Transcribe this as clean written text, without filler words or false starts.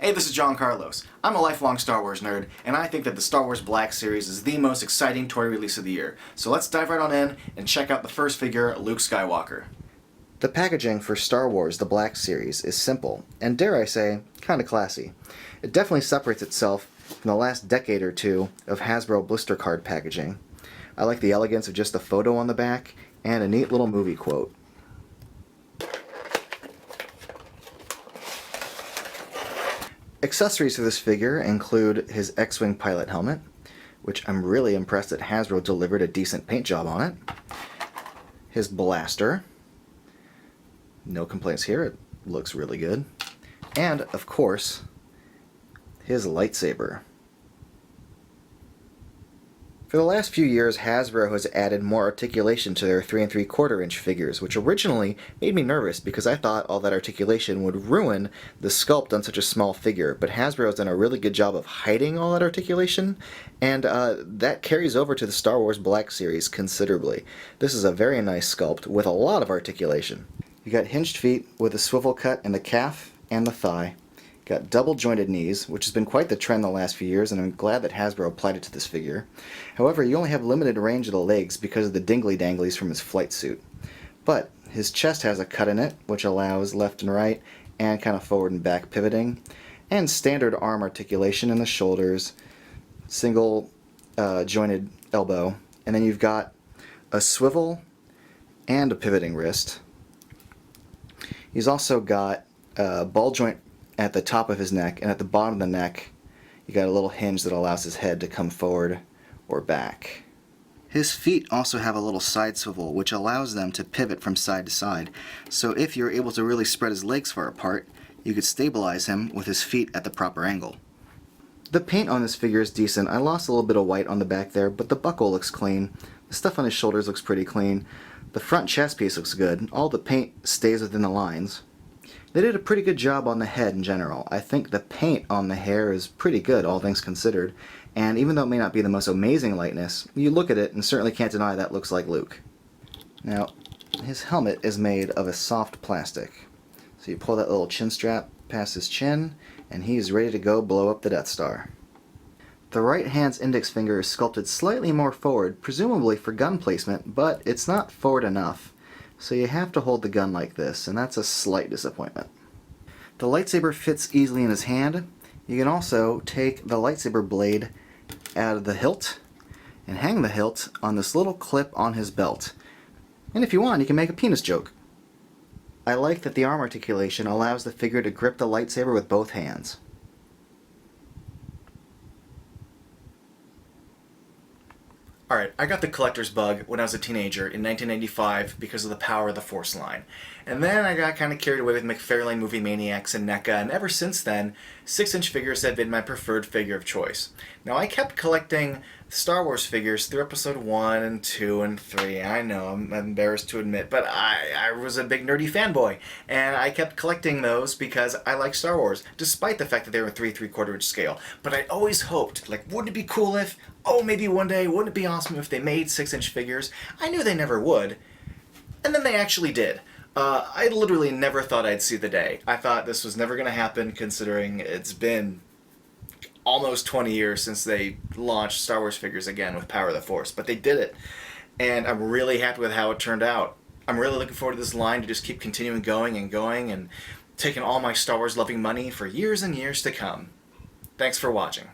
Hey, this is John Carlos. I'm a lifelong Star Wars nerd, and I think that the Star Wars Black Series is the most exciting toy release of the year. So let's dive right on in and check out the first figure, Luke Skywalker. The packaging for Star Wars The Black Series is simple, and dare I say, kinda classy. It definitely separates itself from the last decade or two of Hasbro blister card packaging. I like the elegance of just the photo on the back, and a neat little movie quote. Accessories for this figure include his X-Wing pilot helmet, which I'm really impressed that Hasbro delivered a decent paint job on it. His blaster. No complaints here, it looks really good. And, of course, his lightsaber. For the last few years, Hasbro has added more articulation to their 3 3/4 inch figures, which originally made me nervous because I thought all that articulation would ruin the sculpt on such a small figure, but Hasbro has done a really good job of hiding all that articulation, and that carries over to the Star Wars Black Series considerably. This is a very nice sculpt with a lot of articulation. You got hinged feet with a swivel cut in the calf and the thigh. Got double jointed knees, which has been quite the trend the last few years, and I'm glad that Hasbro applied it to this figure. However, you only have limited range of the legs because of the dingly-danglies from his flight suit. But his chest has a cut in it, which allows left and right, and kind of forward and back pivoting, and standard arm articulation in the shoulders, single jointed elbow, and then you've got a swivel and a pivoting wrist. He's also got a ball joint at the top of his neck, and at the bottom of the neck you got a little hinge that allows his head to come forward or back. His feet also have a little side swivel which allows them to pivot from side to side, so if you're able to really spread his legs far apart, you could stabilize him with his feet at the proper angle. The paint on this figure is decent. I lost a little bit of white on the back there, but the buckle looks clean. The stuff on his shoulders looks pretty clean. The front chest piece looks good. All the paint stays within the lines. They did a pretty good job on the head in general. I think the paint on the hair is pretty good, all things considered, and even though it may not be the most amazing likeness, you look at it and certainly can't deny that looks like Luke. Now, his helmet is made of a soft plastic. So you pull that little chin strap past his chin, and he's ready to go blow up the Death Star. The right hand's index finger is sculpted slightly more forward, presumably for gun placement, but it's not forward enough. So you have to hold the gun like this, and that's a slight disappointment. The lightsaber fits easily in his hand. You can also take the lightsaber blade out of the hilt and hang the hilt on this little clip on his belt. And if you want, you can make a penis joke. I like that the arm articulation allows the figure to grip the lightsaber with both hands. Alright, I got the collector's bug when I was a teenager in 1995 because of the Power of the Force line. And then I got kind of carried away with McFarlane Movie Maniacs and NECA, and ever since then, 6-inch figures have been my preferred figure of choice. Now, I kept collecting Star Wars figures through episode 1 and 2 and 3. I know, I'm embarrassed to admit, but I was a big nerdy fanboy, and I kept collecting those because I like Star Wars, despite the fact that they were 3 3/4 inch scale. But I always hoped, like, wouldn't it be cool if, oh, maybe one day, wouldn't it be awesome if they made 6-inch figures? I knew they never would, and then they actually did. I literally never thought I'd see the day. I thought this was never going to happen, considering it's been almost 20 years since they launched Star Wars figures again with Power of the Force, but they did it, and I'm really happy with how it turned out. I'm really looking forward to this line to just keep continuing going and taking all my Star Wars loving money for years and years to come. Thanks for watching.